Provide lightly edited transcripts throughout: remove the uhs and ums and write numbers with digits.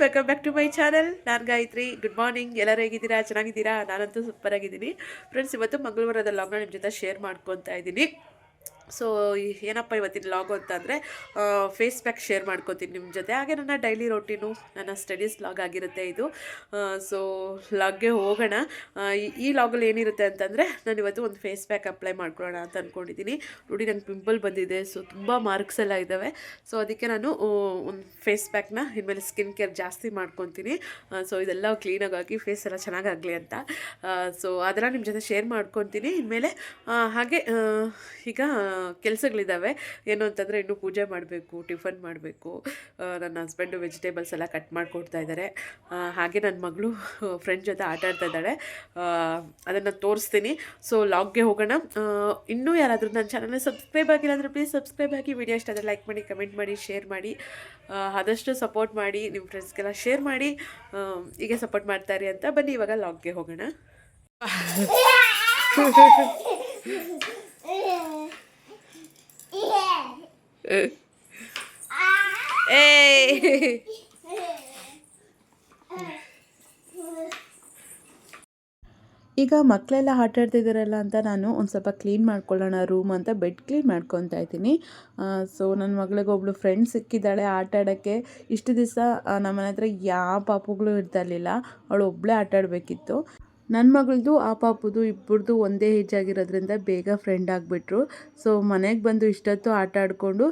Welcome back to my channel. ನಾನು Gayathri. Good morning. ಎಲ್ಲರೂ ಹೇಗಿದ್ದೀರಾ? ಚೆನ್ನಾಗಿದ್ದೀರಾ? ನಾನಂತೂ ಸೂಪರ್ ಆಗಿದ್ದೀನಿ ಫ್ರೆಂಡ್ಸ್. ಇವತ್ತು ಮಂಗಳವಾರದ ಲಾಗ್ನ ನಿಮ್ಮ ಜೊತೆ ಶೇರ್ ಮಾಡ್ಕೊತಾ ಇದ್ದೀನಿ. ಸೊ ಏನಪ್ಪ ಇವತ್ತಿನ ಲಾಗು ಅಂತಂದರೆ ಫೇಸ್ ಪ್ಯಾಕ್ ಶೇರ್ ಮಾಡ್ಕೊತೀನಿ ನಿಮ್ಮ ಜೊತೆ. ಹಾಗೆ ನನ್ನ ಡೈಲಿ ರೊಟೀನು, ನನ್ನ ಸ್ಟಡೀಸ್ ಲಾಗ್ ಆಗಿರುತ್ತೆ ಇದು. ಸೊ ಲಾಗ್ಗೆ ಹೋಗೋಣ. ಈ ಲಾಗಲ್ಲಿ ಏನಿರುತ್ತೆ ಅಂತಂದರೆ ನಾನು ಇವತ್ತು ಒಂದು ಫೇಸ್ ಪ್ಯಾಕ್ ಅಪ್ಲೈ ಮಾಡ್ಕೊಳ್ಳೋಣ ಅಂತ ಅಂದ್ಕೊಂಡಿದ್ದೀನಿ. ನೋಡಿ, ನಂಗೆ ಪಿಂಪಲ್ ಬಂದಿದೆ, ಸೊ ತುಂಬ ಮಾರ್ಕ್ಸ್ ಎಲ್ಲ ಇದ್ದಾವೆ. ಸೊ ಅದಕ್ಕೆ ನಾನು ಒಂದು ಫೇಸ್ ಪ್ಯಾಕ್ನ ಇನ್ಮೇಲೆ ಸ್ಕಿನ್ ಕೇರ್ ಜಾಸ್ತಿ ಮಾಡ್ಕೊತೀನಿ. ಸೊ ಇದೆಲ್ಲ ಕ್ಲೀನಾಗಿ ಫೇಸ್ ಎಲ್ಲ ಚೆನ್ನಾಗಾಗಲಿ ಅಂತ. ಸೊ ಅದನ್ನು ನಿಮ್ಮ ಜೊತೆ ಶೇರ್ ಮಾಡ್ಕೊತೀನಿ ಇನ್ಮೇಲೆ. ಹಾಗೆ ಈಗ ಕೆಲಸಗಳಿದ್ದಾವೆ. ಏನು ಅಂತಂದರೆ ಇನ್ನೂ ಪೂಜೆ ಮಾಡಬೇಕು, ಟಿಫನ್ ಮಾಡಬೇಕು. ನನ್ನ ಹಸ್ಬೆಂಡು ವೆಜಿಟೇಬಲ್ಸ್ ಎಲ್ಲ ಕಟ್ ಮಾಡಿಕೊಡ್ತಾ ಇದ್ದಾರೆ. ಹಾಗೆ ನನ್ನ ಮಗಳು ಫ್ರೆಂಡ್ ಜೊತೆ ಆಟ ಆಡ್ತಾ ಇದ್ದಾಳೆ. ಅದನ್ನು ತೋರಿಸ್ತೀನಿ. ಸೊ ಲಾಗ್ಗೆ ಹೋಗೋಣ. ಇನ್ನೂ ಯಾರಾದರೂ ನನ್ನ ಚಾನಲ್ನ ಸಬ್ಸ್ಕ್ರೈಬ್ ಆಗಿಲ್ಲ ಅಂದರೆ ಪ್ಲೀಸ್ ಸಬ್ಸ್ಕ್ರೈಬ್ ಆಗಿ. ವಿಡಿಯೋ ಇಷ್ಟ ಆದರೆ ಲೈಕ್ ಮಾಡಿ, ಕಮೆಂಟ್ ಮಾಡಿ, ಶೇರ್ ಮಾಡಿ. ಆದಷ್ಟು ಸಪೋರ್ಟ್ ಮಾಡಿ, ನಿಮ್ಮ ಫ್ರೆಂಡ್ಸ್ಗೆಲ್ಲ ಶೇರ್ ಮಾಡಿ. ಹೀಗೆ ಸಪೋರ್ಟ್ ಮಾಡ್ತಾರೆ ಅಂತ. ಬನ್ನಿ ಇವಾಗ ಲಾಗ್ಗೆ ಹೋಗೋಣ. ಈಗ ಮಕ್ಕಳೆಲ್ಲ ಆಟ ಆಡ್ತಿದ್ದಾರಲ್ಲ ಅಂತ ನಾನು ಒಂದು ಸ್ವಲ್ಪ ಕ್ಲೀನ್ ಮಾಡ್ಕೊಳ್ಳೋಣ ರೂಮ್ ಅಂತ ಬೆಡ್ ಕ್ಲೀನ್ ಮಾಡ್ಕೊತಾ ಇದ್ದೀನಿ. ಸೊ ನನ್ನ ಮಗಳಿಗೆ ಒಬ್ಳು ಫ್ರೆಂಡ್ ಸಿಕ್ಕಿದ್ದಾಳೆ ಆಟ ಆಡೋಕ್ಕೆ. ಇಷ್ಟು ದಿವಸ ನಮ್ಮ ಮನೆ ಹತ್ರ ಯಾವ ಪಾಪುಗಳು ಇರ್ತಾ ಇರಲಿಲ್ಲ, ಅವಳು ಒಬ್ಬಳೇ ಆಟ ಆಡಬೇಕಿತ್ತು. ನನ್ನ ಮಗಳದು ಆ ಪಾಪುದು ಇಬ್ಬರದು ಒಂದೇ ಏಜ್ ಆಗಿರೋದ್ರಿಂದ ಬೇಗ ಫ್ರೆಂಡ್ ಆಗಿಬಿಟ್ರು. ಸೊ ಮನೆಗೆ ಬಂದು ಇಷ್ಟೊತ್ತು ಆಟ ಆಡಿಕೊಂಡು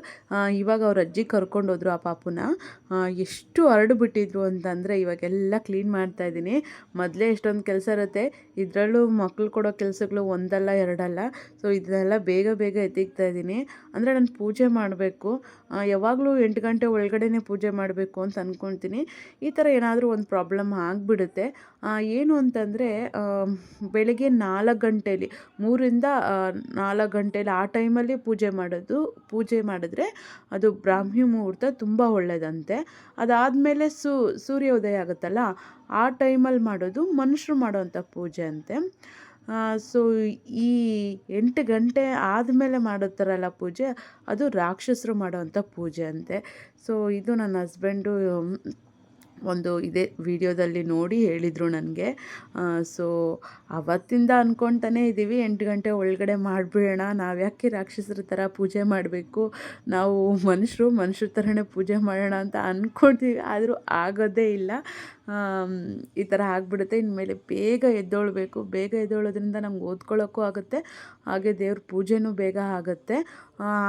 ಇವಾಗ ಅವ್ರ ಅಜ್ಜಿ ಕರ್ಕೊಂಡು ಹೋದ್ರು ಆ ಪಾಪುನ. ಎಷ್ಟು ಹರಡ್ಬಿಟ್ಟಿದ್ರು ಅಂತಂದರೆ ಇವಾಗೆಲ್ಲ ಕ್ಲೀನ್ ಮಾಡ್ತಾಯಿದ್ದೀನಿ. ಮೊದಲೇ ಎಷ್ಟೊಂದು ಕೆಲಸ ಇರುತ್ತೆ, ಇದರಲ್ಲೂ ಮಕ್ಳು ಕೊಡೋ ಕೆಲಸಗಳು ಒಂದಲ್ಲ ಎರಡಲ್ಲ. ಸೊ ಇದನ್ನೆಲ್ಲ ಬೇಗ ಬೇಗ ಎತ್ತಿಕ್ತಾ ಇದ್ದೀನಿ. ಅಂದರೆ ನಾನು ಪೂಜೆ ಮಾಡಬೇಕು, ಯಾವಾಗಲೂ 8 ಗಂಟೆ ಒಳಗಡೆನೇ ಪೂಜೆ ಮಾಡಬೇಕು ಅಂತ ಅಂದ್ಕೊಳ್ತೀನಿ. ಈ ಥರ ಏನಾದರೂ ಒಂದು ಪ್ರಾಬ್ಲಮ್ ಆಗಿಬಿಡುತ್ತೆ. ಏನು ಅಂತಂದರೆ ಬೆಳಗ್ಗೆ 4 ಗಂಟೇಲಿ 3ರಿಂದ 4 ಗಂಟೇಲಿ ಆ ಟೈಮಲ್ಲಿ ಪೂಜೆ ಮಾಡಿದ್ರೆ ಅದು ಬ್ರಾಹ್ಮಿ ಮುಹೂರ್ತ ತುಂಬ ಒಳ್ಳೆಯದಂತೆ. ಅದಾದಮೇಲೆ ಸೂರ್ಯೋದಯ ಆಗುತ್ತಲ್ಲ, ಆ ಟೈಮಲ್ಲಿ ಮಾಡೋದು ಮನುಷ್ಯರು ಮಾಡೋವಂಥ ಪೂಜೆ ಅಂತೆ. ಸೊ ಈ 8 ಗಂಟೆ ಆದಮೇಲೆ ಮಾಡುತ್ತಾರಲ್ಲ ಪೂಜೆ, ಅದು ರಾಕ್ಷಸರು ಮಾಡೋವಂಥ ಪೂಜೆ ಅಂತೆ. ಸೊ ಇದು ನನ್ನ ಹಸ್ಬೆಂಡು ಒಂದು ಇದೇ ವಿಡಿಯೋದಲ್ಲಿ ನೋಡಿ ಹೇಳಿದರು ನನಗೆ. ಸೊ ಅವತ್ತಿಂದ ಅಂದ್ಕೊಳ್ತಾನೇ ಇದ್ದೀವಿ 8 ಗಂಟೆ ಒಳಗಡೆ ಮಾಡಿಬಿಡೋಣ, ನಾವು ಯಾಕೆ ರಾಕ್ಷಸರ ಥರ ಪೂಜೆ ಮಾಡಬೇಕು, ನಾವು ಮನುಷ್ಯರ ಥರನೇ ಪೂಜೆ ಮಾಡೋಣ ಅಂತ ಅಂದ್ಕೊಳ್ತೀವಿ. ಆದರೂ ಆಗೋದೇ ಇಲ್ಲ. ಈ ಥರ ಆಗಿಬಿಡುತ್ತೆ. ಇನ್ಮೇಲೆ ಬೇಗ ಎದ್ದೇಳಬೇಕು. ಬೇಗ ಎದ್ದೇಳೋದ್ರಿಂದ ನಮ್ಗೆ ಓದ್ಕೊಳ್ಳೋಕ್ಕೂ ಆಗುತ್ತೆ, ಹಾಗೆ ದೇವ್ರ ಪೂಜೆನೂ ಬೇಗ ಆಗುತ್ತೆ.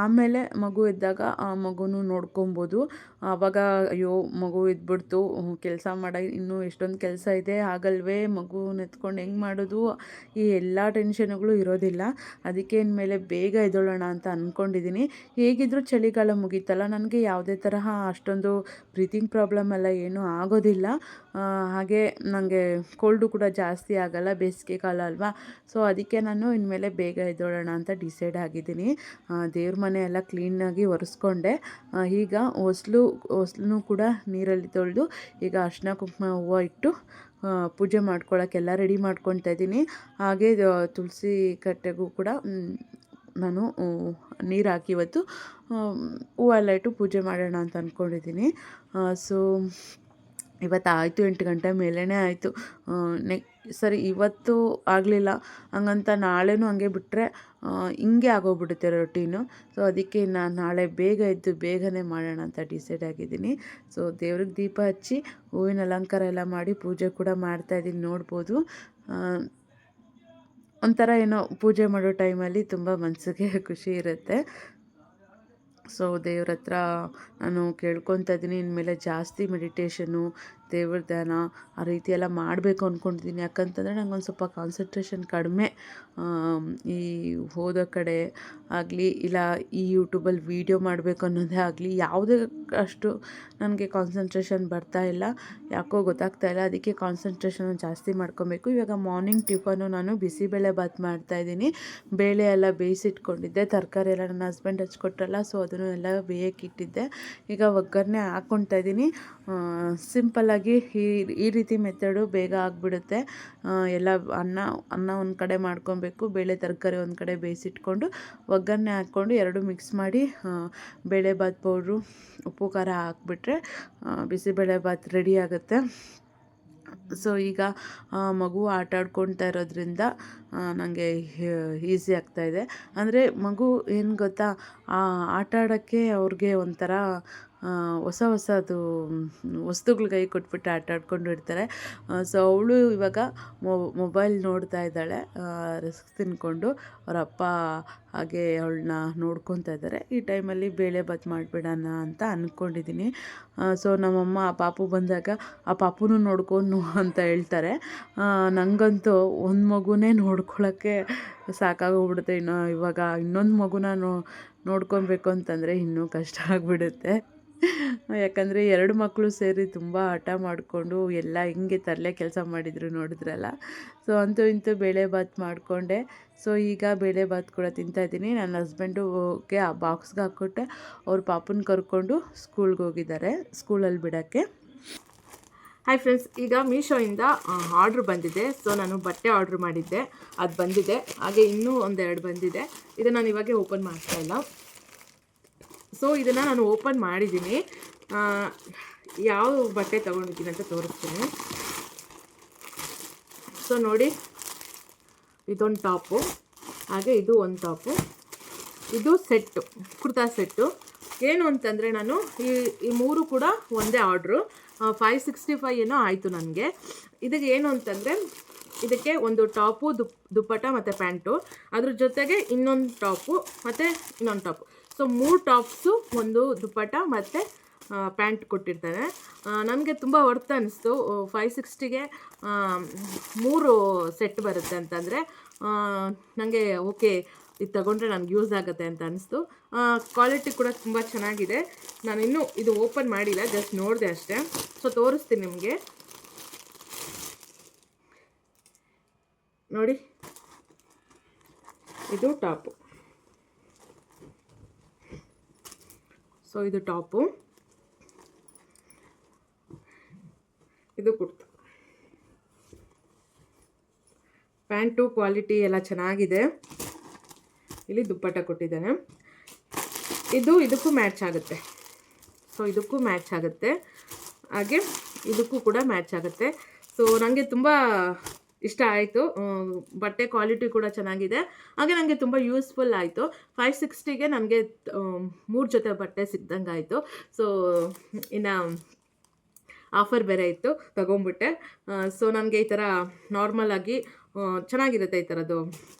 ಆಮೇಲೆ ಮಗು ಎದ್ದಾಗ ಆ ಮಗುನೂ ನೋಡ್ಕೊಬೋದು. ಆವಾಗ ಅಯ್ಯೋ ಮಗು ಎದ್ಬಿಡ್ತು, ಕೆಲಸ ಇನ್ನೂ ಎಷ್ಟೊಂದು ಕೆಲಸ ಇದೆ, ಆಗಲ್ವೇ, ಮಗುನ ಎತ್ಕೊಂಡು ಹೆಂಗೆ ಮಾಡೋದು, ಈ ಎಲ್ಲ ಟೆನ್ಷನ್ಗಳು ಇರೋದಿಲ್ಲ. ಅದಕ್ಕೆ ಇನ್ಮೇಲೆ ಬೇಗ ಎದ್ದೇಳೋಣ ಅಂತ ಅಂದ್ಕೊಂಡಿದ್ದೀನಿ. ಹೇಗಿದ್ದರೂ ಚಳಿಗಾಲ ಮುಗೀತಲ್ಲ, ನನಗೆ ಯಾವುದೇ ತರಹ ಅಷ್ಟೊಂದು ಬ್ರೀತಿಂಗ್ ಪ್ರಾಬ್ಲಮ್ ಎಲ್ಲ ಏನೂ ಆಗೋದಿಲ್ಲ. ಹಾಗೆ ನನಗೆ ಕೋಲ್ಡು ಕೂಡ ಜಾಸ್ತಿ ಆಗಲ್ಲ, ಬೇಸಿಗೆ ಕಾಲ ಅಲ್ವಾ. ಸೊ ಅದಕ್ಕೆ ನಾನು ಇನ್ಮೇಲೆ ಬೇಗ ಎದ್ದೇಳೋಣ ಅಂತ ಡಿಸೈಡ್ ಆಗಿದ್ದೀನಿ. ದೇವ್ರ ಮನೆ ಎಲ್ಲ ಕ್ಲೀನಾಗಿ ಒರೆಸ್ಕೊಂಡೆ. ಈಗ ಹೊಸ್ಲೂ ಕೂಡ ನೀರಲ್ಲಿ ತೊಳೆದು ಈಗ ಅರಿಶಿನ ಕುಂಕುಮ ಹೂವು ಇಟ್ಟು ಪೂಜೆ ಮಾಡ್ಕೊಳ್ಳೋಕ್ಕೆಲ್ಲ ರೆಡಿ ಮಾಡ್ಕೊತಾ ಇದ್ದೀನಿ. ಹಾಗೆ ತುಳಸಿ ಕಟ್ಟೆಗೂ ಕೂಡ ನಾನು ನೀರು ಹಾಕಿ ಇವತ್ತು ಹೂವೆಲ್ಲ ಇಟ್ಟು ಪೂಜೆ ಮಾಡೋಣ ಅಂತ ಅಂದ್ಕೊಂಡಿದ್ದೀನಿ. ಸೊ ಇವತ್ತು ಆಯಿತು, 8 ಗಂಟೆ ಮೇಲೇ ಆಯಿತು. ಸರಿ ಇವತ್ತು ಆಗಲಿಲ್ಲ ಹಂಗಂತ ನಾಳೆನೂ ಹಂಗೆ ಬಿಟ್ಟರೆ ಹಿಂಗೆ ಆಗೋಗ್ಬಿಡುತ್ತೆ ರೊಟೀನು. ಸೊ ಅದಕ್ಕೆ ನಾನು ನಾಳೆ ಬೇಗ ಎದ್ದು ಬೇಗನೆ ಮಾಡೋಣ ಅಂತ ಡಿಸೈಡ್ ಆಗಿದ್ದೀನಿ. ಸೊ ದೇವ್ರಿಗೆ ದೀಪ ಹಚ್ಚಿ ಹೂವಿನ ಅಲಂಕಾರ ಎಲ್ಲ ಮಾಡಿ ಪೂಜೆ ಕೂಡ ಮಾಡ್ತಾಯಿದ್ದೀನಿ, ನೋಡ್ಬೋದು. ಒಂಥರ ಏನೋ ಪೂಜೆ ಮಾಡೋ ಟೈಮಲ್ಲಿ ತುಂಬ ಮನಸ್ಸಿಗೆ ಖುಷಿ ಇರುತ್ತೆ. ಸೊ ದೇವ್ರ ಹತ್ರ ನಾನು ಕೇಳ್ಕೊತಾ ಇದ್ದೀನಿ, ಇನ್ಮೇಲೆ ಜಾಸ್ತಿ ಮೆಡಿಟೇಷನ್ನು, ದೇವ್ರ ಧ್ಯಾನ ಆ ರೀತಿ ಎಲ್ಲ ಮಾಡಬೇಕು ಅಂದ್ಕೊಂಡಿದ್ದೀನಿ. ಯಾಕಂತಂದರೆ ನಂಗೊಂದು ಸ್ವಲ್ಪ ಕಾನ್ಸಂಟ್ರೇಷನ್ ಕಡಿಮೆ. ಈ ಓದೋ ಕಡೆ ಆಗಲಿ, ಇಲ್ಲ ಈ ಯೂಟ್ಯೂಬಲ್ಲಿ ವೀಡಿಯೋ ಮಾಡಬೇಕು ಅನ್ನೋದೇ ಆಗಲಿ, ಯಾವುದೇ ಅಷ್ಟು ನನಗೆ ಕಾನ್ಸಂಟ್ರೇಷನ್ ಬರ್ತಾ ಇಲ್ಲ, ಯಾಕೋ ಗೊತ್ತಾಗ್ತಾ ಇಲ್ಲ. ಅದಕ್ಕೆ ಕಾನ್ಸಂಟ್ರೇಷನ್ ಜಾಸ್ತಿ ಮಾಡ್ಕೊಬೇಕು. ಇವಾಗ ಮಾರ್ನಿಂಗ್ ಟಿಫನು ನಾನು ಬಿಸಿಬೇಳೆ ಬಾತ್ ಮಾಡ್ತಾಯಿದ್ದೀನಿ. ಬೇಳೆ ಎಲ್ಲ ಬೇಯಿಸಿಟ್ಕೊಂಡಿದ್ದೆ, ತರಕಾರಿ ಎಲ್ಲ ನನ್ನ ಹಸ್ಬೆಂಡ್ ಹಚ್ಕೊಟ್ರಲ್ಲ, ಸೊ ಅದನ್ನು ಎಲ್ಲ ಬೇಯಕ್ಕಿಟ್ಟಿದ್ದೆ. ಈಗ ಒಗ್ಗರಣೆ ಹಾಕ್ಕೊತಾ ಇದ್ದೀನಿ. ಸಿಂಪಲ್ಲಾಗಿ ಸಿಂಪಲ್ಲಾಗಿ ಈ ರೀತಿ ಮೆಥಡು ಬೇಗ ಆಗಿಬಿಡುತ್ತೆ. ಎಲ್ಲ ಅನ್ನ ಒಂದು ಕಡೆ ಮಾಡ್ಕೊಬೇಕು, ಬೇಳೆ ತರಕಾರಿ ಒಂದು ಕಡೆ ಬೇಯಿಸಿಟ್ಕೊಂಡು ಒಗ್ಗರಣೆ ಹಾಕ್ಕೊಂಡು ಎರಡು ಮಿಕ್ಸ್ ಮಾಡಿ ಬೇಳೆಬಾತ್ ಪೌಡ್ರು ಉಪ್ಪು ಖಾರ ಹಾಕ್ಬಿಟ್ರೆ ಬಿಸಿಬೇಳೆಬಾತ್ ರೆಡಿ ಆಗುತ್ತೆ. ಸೊ ಈಗ ಮಗು ಆಟ ಆಡ್ಕೊಳ್ತಾ ಇರೋದ್ರಿಂದ ನನಗೆ ಈಸಿ ಆಗ್ತಾಯಿದೆ. ಅಂದರೆ ಮಗು ಏನು ಗೊತ್ತಾ, ಆಟ ಆಡೋಕ್ಕೆ ಅವ್ರಿಗೆ ಒಂಥರ ಹೊಸದು ವಸ್ತುಗಳು ಕೈ ಕೊಟ್ಬಿಟ್ಟು ಆಟ ಆಡ್ಕೊಂಡು ಇರ್ತಾರೆ. ಸೊ ಅವಳು ಇವಾಗ ಮೊಬೈಲ್ ನೋಡ್ತಾ ಇದ್ದಾಳೆ, ರಿಸ್ಕ್ ತಿನ್ಕೊಂಡು. ಅವ್ರ ಅಪ್ಪ ಹಾಗೆ ಅವಳನ್ನ ನೋಡ್ಕೊತಾ ಇದ್ದಾರೆ. ಈ ಟೈಮಲ್ಲಿ ಬೇಳೆಬಾತ್ ಮಾಡಿಬಿಡೋಣ ಅಂತ ಅಂದ್ಕೊಂಡಿದ್ದೀನಿ. ಸೊ ನಮ್ಮಮ್ಮ ಆ ಪಾಪು ಬಂದಾಗ ಆ ಪಾಪುನೂ ನೋಡ್ಕೊಂಡು ಅಂತ ಹೇಳ್ತಾರೆ. ನನಗಂತೂ ಒಂದು ಮಗುನೇ ನೋಡ್ಕೊಳ್ಳೋಕ್ಕೆ ಸಾಕಾಗೋಗ್ಬಿಡುತ್ತೆ. ಇವಾಗ ಇನ್ನೊಂದು ಮಗುನ ನೋಡ್ಕೊಬೇಕು ಅಂತಂದರೆ ಇನ್ನೂ ಕಷ್ಟ ಆಗಿಬಿಡುತ್ತೆ. ಯಾಕಂದರೆ 2 ಮಕ್ಕಳು ಸೇರಿ ತುಂಬ ಹಠ ಮಾಡಿಕೊಂಡು ಎಲ್ಲ ಹಿಂಗೆ ತರಲೆ ಕೆಲಸ ಮಾಡಿದ್ರು ನೋಡಿದ್ರಲ್ಲ. ಸೊ ಅಂತೂ ಇಂತೂ ಬೇಳೆಬಾತ್ ಮಾಡಿಕೊಂಡೆ. ಸೊ ಈಗ ಬೇಳೆಬಾತ್ ಕೂಡ ತಿಂತಾಯಿದ್ದೀನಿ. ನನ್ನ ಹಸ್ಬೆಂಡುಗೆ ಆ ಬಾಕ್ಸ್ಗೆ ಹಾಕ್ಕೊಟ್ಟೆ. ಅವ್ರ ಪಾಪನ ಕರ್ಕೊಂಡು ಸ್ಕೂಲ್ಗೆ ಹೋಗಿದ್ದಾರೆ, ಸ್ಕೂಲಲ್ಲಿ ಬಿಡೋಕ್ಕೆ. ಹಾಯ್ ಫ್ರೆಂಡ್ಸ್, ಈಗ ಮೀಶೋಯಿಂದ ಆರ್ಡ್ರ್ ಬಂದಿದೆ. ಸೊ ನಾನು ಬಟ್ಟೆ ಆರ್ಡ್ರ್ ಮಾಡಿದ್ದೆ, ಅದು ಬಂದಿದೆ. ಹಾಗೆ ಇನ್ನೂ 1-2 ಬಂದಿದೆ. ಇದನ್ನು ನಾನು ಇವಾಗೆ ಓಪನ್ ಮಾಡ್ತಾಯಿಲ್ಲ. ಸೊ ಇದನ್ನು ನಾನು ಓಪನ್ ಮಾಡಿದ್ದೀನಿ. ಯಾವ ಬಟ್ಟೆ ತೊಗೊಂಡಿದ್ದೀನಿ ಅಂತ ತೋರಿಸ್ತೀನಿ. ಸೊ ನೋಡಿ, ಇದೊಂದು ಟಾಪು, ಹಾಗೆ ಇದು ಒಂದು ಟಾಪು, ಇದು ಸೆಟ್ಟು, ಕುರ್ತಾ ಸೆಟ್ಟು. ಏನು ಅಂತಂದರೆ ನಾನು ಈ 3 ಕೂಡ ಒಂದೇ ಆರ್ಡ್ರು. 565 ಏನೋ ಆಯಿತು ನನಗೆ. ಇದಕ್ಕೆ ಏನು ಅಂತಂದರೆ, ಇದಕ್ಕೆ ಒಂದು ಟಾಪು, ದುಪ್ಪಟ ಮತ್ತು ಪ್ಯಾಂಟು, ಅದ್ರ ಜೊತೆಗೆ ಇನ್ನೊಂದು ಟಾಪು ಮತ್ತು ಇನ್ನೊಂದು ಟಾಪು. ಸೊ 3 ಟಾಪ್ಸು, ಒಂದು ದುಪ್ಪಟ ಮತ್ತು ಪ್ಯಾಂಟ್ ಕೊಟ್ಟಿರ್ತಾನೆ. ನನಗೆ ತುಂಬ ವರ್ತ್ ಅನ್ನಿಸ್ತು. 560ಗೆ 3 ಸೆಟ್ ಬರುತ್ತೆ ಅಂತಂದರೆ ನನಗೆ ಓಕೆ, ಇದು ತಗೊಂಡ್ರೆ ನನಗೆ ಯೂಸ್ ಆಗುತ್ತೆ ಅಂತ ಅನ್ನಿಸ್ತು. ಕ್ವಾಲಿಟಿ ಕೂಡ ತುಂಬ ಚೆನ್ನಾಗಿದೆ. ನಾನು ಇನ್ನೂ ಇದು ಓಪನ್ ಮಾಡಿಲ್ಲ, ಜಸ್ಟ್ ನೋಡಿದೆ ಅಷ್ಟೇ. ಸೊ ತೋರಿಸ್ತೀನಿ ನಿಮಗೆ. ನೋಡಿ, ಇದು ಟಾಪು. ಸೊ ಇದು ಟಾಪು, ಇದು ಕುರ್ತಾ. ಪ್ಯಾಂಟು ಕ್ವಾಲಿಟಿ ಎಲ್ಲ ಚೆನ್ನಾಗಿದೆ. ಇಲ್ಲಿ ದುಪ್ಪಟ್ಟ ಕೊಟ್ಟಿದ್ದಾನೆ. ಇದಕ್ಕೂ ಮ್ಯಾಚ್ ಆಗುತ್ತೆ. ಸೊ ಇದಕ್ಕೂ ಮ್ಯಾಚ್ ಆಗುತ್ತೆ, ಹಾಗೆ ಇದಕ್ಕೂ ಕೂಡ ಮ್ಯಾಚ್ ಆಗುತ್ತೆ. ಸೊ ನನಗೆ ತುಂಬ ಇಷ್ಟ ಆಯಿತು. ಬಟ್ಟೆ ಕ್ವಾಲಿಟಿ ಕೂಡ ಚೆನ್ನಾಗಿದೆ, ಹಾಗೆ ನನಗೆ ತುಂಬ ಯೂಸ್ಫುಲ್ ಆಯಿತು. 560ಗೆ ನನಗೆ 3 ಜೊತೆ ಬಟ್ಟೆ ಸಿಕ್ದಂಗೆ ಆಯಿತು. ಸೊ ಇನ್ನು ಆಫರ್ ಬೇರೆ ಇತ್ತು, ತೊಗೊಂಬಿಟ್ಟೆ. ಸೊ ನನಗೆ ಈ ಥರ ನಾರ್ಮಲಾಗಿ ಚೆನ್ನಾಗಿರುತ್ತೆ ಈ ಥರದ್ದು.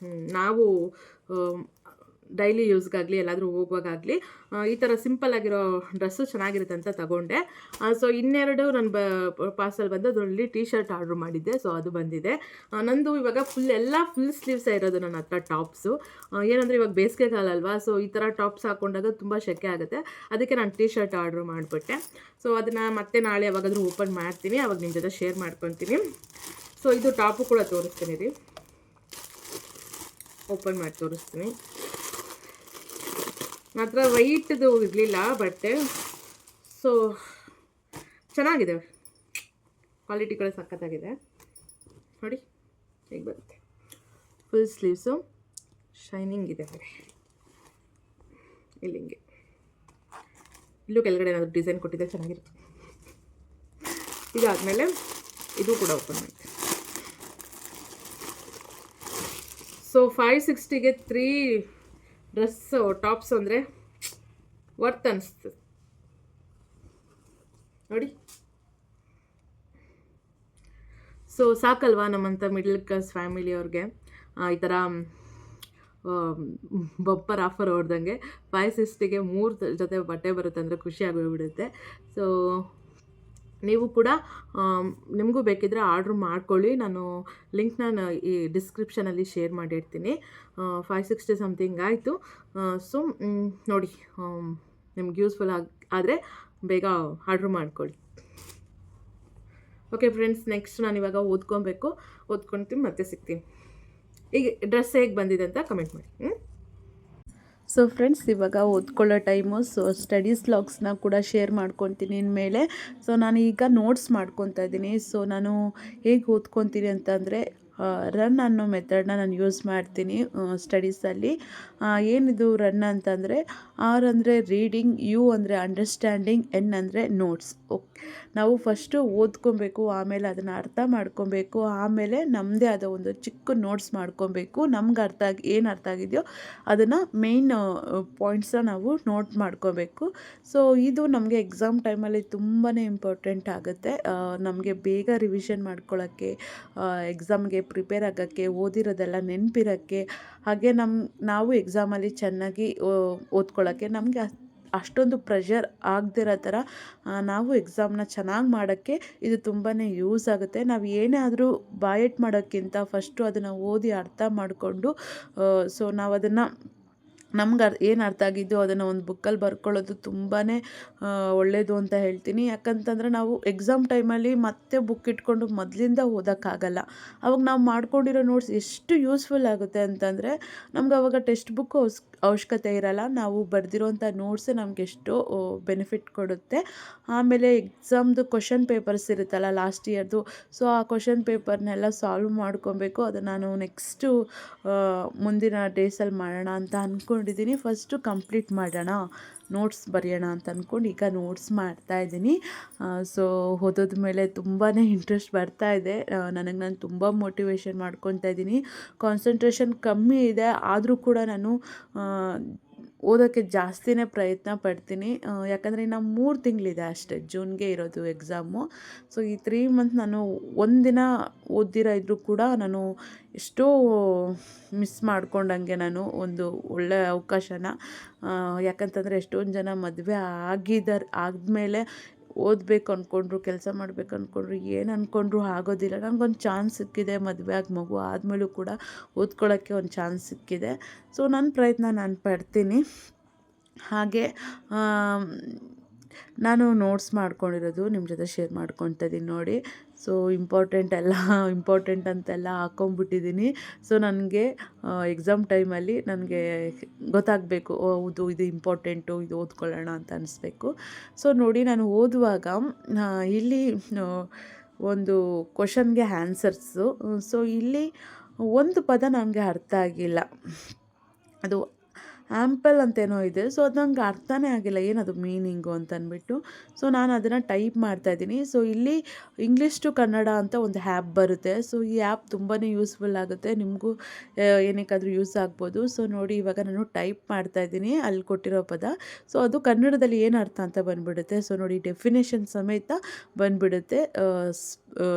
ನಾವು ಡೈಲಿ ಯೂಸ್ಗಾಗಲಿ ಎಲ್ಲಾದರೂ ಹೋಗುವಾಗಲಿ ಈ ಥರ ಸಿಂಪಲ್ಲಾಗಿರೋ ಡ್ರೆಸ್ಸು ಚೆನ್ನಾಗಿರುತ್ತೆ ಅಂತ ತಗೊಂಡೆ. ಸೊ ಇನ್ನೆರಡು ನನ್ನ ಪಾರ್ಸಲ್ ಬಂದು ಅದರಲ್ಲಿ ಟೀ ಶರ್ಟ್ ಆರ್ಡ್ರ್ ಮಾಡಿದ್ದೆ. ಸೊ ಅದು ಬಂದಿದೆ. ನಂದು ಇವಾಗ ಫುಲ್ ಸ್ಲೀವ್ಸೇ ಇರೋದು ನನ್ನ ಹತ್ರ ಟಾಪ್ಸು. ಏನಂದರೆ ಇವಾಗ ಬೇಸಿಗೆಗಾಲ ಅಲ್ವಾ, ಸೊ ಈ ಥರ ಟಾಪ್ಸ್ ಹಾಕ್ಕೊಂಡಾಗ ತುಂಬ ಸೆಕೆ ಆಗುತ್ತೆ. ಅದಕ್ಕೆ ನಾನು ಟೀ ಶರ್ಟ್ ಆರ್ಡ್ರ್ ಮಾಡಿಬಿಟ್ಟೆ. ಸೊ ಅದನ್ನು ಮತ್ತೆ ನಾಳೆ ಯಾವಾಗಾದರೂ ಓಪನ್ ಮಾಡ್ತೀನಿ, ಅವಾಗ ನಿಮ್ಮ ಜೊತೆ ಶೇರ್ ಮಾಡ್ಕೊತೀನಿ. ಸೊ ಇದು ಟಾಪು ಕೂಡ ತೋರಿಸ್ತೀನಿ ರೀ, ಓಪನ್ ಮಾಡಿ ತೋರಿಸ್ತೀನಿ. ನನ್ನ ಹತ್ರ ವೈಟ್ದು ಇರಲಿಲ್ಲ ಬಟ್ಟೆ. ಸೊ ಚೆನ್ನಾಗಿದೆ, ಕ್ವಾಲಿಟಿ ಕೂಡ ಸಖತ್ತಾಗಿದೆ. ನೋಡಿ ಹೇಗೆ ಬರುತ್ತೆ. ಫುಲ್ ಸ್ಲೀವ್ಸು, ಶೈನಿಂಗ್ ಇದೆ ಬೇರೆ. ಇಲ್ಲಿ ಹಿಂಗೆ ಇಲ್ಲೂ ಕೆಳಗಡೆ ಏನಾದರೂ ಡಿಸೈನ್ ಕೊಟ್ಟಿದ್ದೆ ಚೆನ್ನಾಗಿರುತ್ತೆ. ಇದಾದಮೇಲೆ ಇದು ಕೂಡ ಓಪನ್ ಮಾಡ್ತೀನಿ. ಸೊ 560ಗೆ 3 ಡ್ರೆಸ್ಸು ಟಾಪ್ಸ್ ಅಂದರೆ ವರ್ತ್ ಅನ್ನಿಸ್ತದೆ ನೋಡಿ. ಸೊ ಸಾಕಲ್ವಾ ನಮ್ಮಂಥ ಮಿಡ್ಲ್ ಕ್ಲಾಸ್ ಫ್ಯಾಮಿಲಿಯವ್ರಿಗೆ ಈ ಥರ ಬಂಪರ್ ಆಫರ್ ಹೊಡೆದಂಗೆ 560ಗೆ 3 ಜೊತೆ ಬಟ್ಟೆ ಬರುತ್ತೆ ಅಂದರೆ ಖುಷಿ ಆಗೋಗ್ಬಿಡುತ್ತೆ. ಸೊ ನೀವು ಕೂಡ ನಿಮಗೂ ಬೇಕಿದ್ದರೆ ಆರ್ಡ್ರ್ ಮಾಡ್ಕೊಳ್ಳಿ. ನಾನು ಲಿಂಕ್ನ ಈ ಡಿಸ್ಕ್ರಿಪ್ಷನಲ್ಲಿ ಶೇರ್ ಮಾಡಿರ್ತೀನಿ. 560 ಸಮಥಿಂಗ್ ಆಯಿತು. ಸೊ ನೋಡಿ, ನಿಮ್ಗೆ ಯೂಸ್ಫುಲ್ ಆದರೆ ಬೇಗ ಆರ್ಡ್ರ್ ಮಾಡ್ಕೊಳ್ಳಿ. ಓಕೆ ಫ್ರೆಂಡ್ಸ್, ನೆಕ್ಸ್ಟ್ ನಾನು ಇವಾಗ ಓದ್ಕೊಳ್ತೀನಿ, ಮತ್ತೆ ಸಿಗ್ತೀನಿ. ಈಗ ಡ್ರೆಸ್ ಹೇಗೆ ಬಂದಿದೆ ಅಂತ ಕಮೆಂಟ್ ಮಾಡಿ. ಸೊ ಫ್ರೆಂಡ್ಸ್, ಇವಾಗ ಓದ್ಕೊಳ್ಳೋ ಟೈಮು. ಸೊ ಸ್ಟಡೀಸ್ ಲಾಗ್ಸ್ನ ಕೂಡ ಶೇರ್ ಮಾಡ್ಕೊತೀನಿ ಇನ್ಮೇಲೆ. ಸೊ ನಾನು ಈಗ ನೋಟ್ಸ್ ಮಾಡ್ಕೊತಾ ಇದ್ದೀನಿ. ಸೊ ನಾನು ಹೇಗೆ ಓದ್ಕೊತೀನಿ ಅಂತಂದರೆ, ರನ್ ಅನ್ನೋ ಮೆಥಡ್ನ ನಾನು ಯೂಸ್ ಮಾಡ್ತೀನಿ ಸ್ಟಡೀಸಲ್ಲಿ. ಏನಿದು ರನ್ ಅಂತಂದರೆ, ಆರ್ ಅಂದರೆ ರೀಡಿಂಗ್, ಯು ಅಂದರೆ ಅಂಡರ್ಸ್ಟ್ಯಾಂಡಿಂಗ್, ಎನ್ ಅಂದರೆ ನೋಟ್ಸ್. ಓಕೆ, ನಾವು ಫಸ್ಟು ಓದ್ಕೊಬೇಕು, ಆಮೇಲೆ ಅದನ್ನು ಅರ್ಥ ಮಾಡ್ಕೊಬೇಕು, ಆಮೇಲೆ ನಮ್ಮದೇ ಆದ ಒಂದು ಚಿಕ್ಕ ನೋಟ್ಸ್ ಮಾಡ್ಕೊಬೇಕು. ನಮ್ಗೆ ಏನು ಅರ್ಥ ಆಗಿದೆಯೋ ಅದನ್ನು ಮೇಯ್ನ್ ಪಾಯಿಂಟ್ಸನ್ನ ನಾವು ನೋಟ್ ಮಾಡ್ಕೋಬೇಕು. ಸೊ ಇದು ನಮಗೆ ಎಕ್ಸಾಮ್ ಟೈಮಲ್ಲಿ ತುಂಬಾ ಇಂಪಾರ್ಟೆಂಟ್ ಆಗುತ್ತೆ. ನಮಗೆ ಬೇಗ ರಿವಿಷನ್ ಮಾಡ್ಕೊಳ್ಳೋಕ್ಕೆ, ಎಕ್ಸಾಮ್ಗೆ ಪ್ರಿಪೇರ್ ಆಗೋಕ್ಕೆ, ಓದಿರೋದೆಲ್ಲ ನೆನಪಿರೋಕ್ಕೆ, ಹಾಗೆ ನಾವು ಎಕ್ಸಾಮಲ್ಲಿ ಚೆನ್ನಾಗಿ ಓದ್ಕೊಳ್ಳೋಕ್ಕೆ, ನಮಗೆ ಅಷ್ಟೊಂದು ಪ್ರೆಷರ್ ಆಗದಿರೋ ಥರ ನಾವು ಎಕ್ಸಾಮ್ನ ಚೆನ್ನಾಗಿ ಮಾಡೋಕ್ಕೆ ಇದು ತುಂಬಾ ಯೂಸ್ ಆಗುತ್ತೆ. ನಾವು ಏನೇ ಆದರೂ ಬಾಯಟ್ ಮಾಡೋಕ್ಕಿಂತ ಫಸ್ಟು ಅದನ್ನು ಓದಿ ಅರ್ಥ ಮಾಡಿಕೊಂಡು, ಸೊ ನಾವು ಅದನ್ನು ನಮ್ಗೆ ಏನು ಅರ್ಥ ಆಗಿದ್ದು ಅದನ್ನು ಒಂದು ಬುಕ್ಕಲ್ಲಿ ಬರ್ಕೊಳ್ಳೋದು ತುಂಬಾ ಒಳ್ಳೆಯದು ಅಂತ ಹೇಳ್ತೀನಿ. ಯಾಕಂತಂದರೆ ನಾವು ಎಕ್ಸಾಮ್ ಟೈಮಲ್ಲಿ ಮತ್ತೆ ಬುಕ್ ಇಟ್ಕೊಂಡು ಮೊದಲಿಂದ ಓದೋಕ್ಕಾಗಲ್ಲ. ಅವಾಗ ನಾವು ಮಾಡ್ಕೊಂಡಿರೋ ನೋಟ್ಸ್ ಎಷ್ಟು ಯೂಸ್ಫುಲ್ ಆಗುತ್ತೆ ಅಂತಂದರೆ, ನಮ್ಗೆ ಅವಾಗ ಟೆಕ್ಸ್ಟ್ ಬುಕ್ಕು ಅವಶ್ಯಕತೆ ಇರಲ್ಲ. ನಾವು ಬರೆದಿರೋಂಥ ನೋಟ್ಸೇ ನಮ್ಗೆ ಎಷ್ಟೋ ಬೆನಿಫಿಟ್ ಕೊಡುತ್ತೆ. ಆಮೇಲೆ ಎಕ್ಸಾಮ್ದು ಕ್ವಶನ್ ಪೇಪರ್ಸ್ ಇರುತ್ತಲ್ಲ ಲಾಸ್ಟ್ ಇಯರ್ದು, ಸೊ ಆ ಕ್ವಶನ್ ಪೇಪರ್ನೆಲ್ಲ ಸಾಲ್ವ್ ಮಾಡ್ಕೊಬೇಕು. ಅದು ನಾನು ನೆಕ್ಸ್ಟು ಮುಂದಿನ ಡೇಸಲ್ಲಿ ಮಾಡೋಣ ಅಂತ ಅಂದ್ಕೊಂಡಿದ್ದೀನಿ. ಫಸ್ಟು ಕಂಪ್ಲೀಟ್ ಮಾಡೋಣ, ನೋಟ್ಸ್ ಬರೆಯೋಣ ಅಂತ ಅಂದ್ಕೊಂಡು ಈಗ ನೋಟ್ಸ್ ಮಾಡ್ತಾಯಿದ್ದೀನಿ. ಸೊ ಓದೋದ ಮೇಲೆ ತುಂಬಾ ಇಂಟ್ರೆಸ್ಟ್ ಬರ್ತಾಯಿದೆ ನನಗೆ. ನಾನು ತುಂಬ ಮೋಟಿವೇಶನ್ ಮಾಡ್ಕೊತಾ ಇದ್ದೀನಿ. ಕಾನ್ಸಂಟ್ರೇಷನ್ ಕಮ್ಮಿ ಇದೆ, ಆದರೂ ಕೂಡ ನಾನು ಓದೋಕ್ಕೆ ಜಾಸ್ತಿನೇ ಪ್ರಯತ್ನ ಪಡ್ತೀನಿ. ಯಾಕಂದರೆ ಇನ್ನು 3 ತಿಂಗಳಿದೆ ಅಷ್ಟೇ, ಜೂನ್ಗೆ ಇರೋದು ಎಕ್ಸಾಮು. ಸೊ ಈ 3 ಮಂತ್ ನಾನು ಒಂದಿನ ಓದಿರೋ ಇದ್ದರೂ ಕೂಡ ನಾನು ಎಷ್ಟೋ ಮಿಸ್ ಮಾಡ್ಕೊಂಡಂಗೆ ನಾನು ಒಂದು ಒಳ್ಳೆಯ ಅವಕಾಶನ. ಯಾಕಂತಂದರೆ ಎಷ್ಟೊಂದು ಜನ ಮದುವೆ ಆದಮೇಲೆ ಓದಬೇಕು ಅಂದ್ಕೊಂಡ್ರು, ಕೆಲಸ ಮಾಡಬೇಕು ಅಂದ್ಕೊಂಡ್ರು, ಏನು ಅಂದ್ಕೊಂಡ್ರು ಆಗೋದಿಲ್ಲ. ನನಗೊಂದು ಚಾನ್ಸ್ ಸಿಕ್ಕಿದೆ, ಮದುವೆ ಆಗಿ ಮಗು ಆದಮೇಲೂ ಕೂಡ ಓದ್ಕೊಳ್ಳೋಕ್ಕೆ ಒಂದು ಚಾನ್ಸ್ ಸಿಕ್ಕಿದೆ. ಸೊ ನನ್ನ ಪ್ರಯತ್ನ ನಾನು ಪಡ್ತೀನಿ. ಹಾಗೆ ನಾನು ನೋಟ್ಸ್ ಮಾಡ್ಕೊಂಡಿರೋದು ನಿಮ್ಮ ಜೊತೆ ಶೇರ್ ಮಾಡ್ಕೊತಾ ಇದ್ದೀನಿ ನೋಡಿ. ಸೊ ಇಂಪಾರ್ಟೆಂಟ್ ಅಂತೆಲ್ಲ ಹಾಕ್ಕೊಂಬಿಟ್ಟಿದ್ದೀನಿ. ಸೊ ನನಗೆ ಎಕ್ಸಾಮ್ ಟೈಮಲ್ಲಿ ನನಗೆ ಗೊತ್ತಾಗಬೇಕು, ಹೌದು ಇದು ಇಂಪಾರ್ಟೆಂಟು, ಇದು ಓದ್ಕೊಳ್ಳೋಣ ಅಂತ ಅನಿಸ್ಬೇಕು. ಸೊ ನೋಡಿ, ನಾನು ಓದುವಾಗ ಇಲ್ಲಿ ಒಂದು ಕ್ವಶನ್ಗೆ ಆನ್ಸರ್ಸು. ಸೊ ಇಲ್ಲಿ ಒಂದು ಪದ ನನಗೆ ಅರ್ಥ ಆಗಿಲ್ಲ. ಅದು ಆ್ಯಂಪಲ್ ಅಂತೇನೋ ಇದೆ. ಸೊ ಅದು ನಂಗೆ ಅರ್ಥನೇ ಆಗಿಲ್ಲ, ಏನದು ಮೀನಿಂಗು ಅಂತ ಅಂದ್ಬಿಟ್ಟು. ಸೊ ನಾನು ಅದನ್ನು ಟೈಪ್ ಮಾಡ್ತಾಯಿದ್ದೀನಿ. ಸೊ ಇಲ್ಲಿ ಇಂಗ್ಲೀಷ್ ಟು ಕನ್ನಡ ಅಂತ ಒಂದು ಆ್ಯಪ್ ಬರುತ್ತೆ. ಸೊ ಈ ಆ್ಯಪ್ ತುಂಬಾ ಯೂಸ್ಫುಲ್ ಆಗುತ್ತೆ, ನಿಮಗೂ ಏನಕ್ಕಾದರೂ ಯೂಸ್ ಆಗ್ಬೋದು. ಸೊ ನೋಡಿ, ಇವಾಗ ನಾನು ಟೈಪ್ ಮಾಡ್ತಾಯಿದ್ದೀನಿ ಅಲ್ಲಿ ಕೊಟ್ಟಿರೋ ಪದ. ಸೊ ಅದು ಕನ್ನಡದಲ್ಲಿ ಏನು ಅರ್ಥ ಅಂತ ಬಂದುಬಿಡುತ್ತೆ. ಸೊ ನೋಡಿ, ಡೆಫಿನೇಷನ್ ಸಮೇತ ಬಂದುಬಿಡುತ್ತೆ.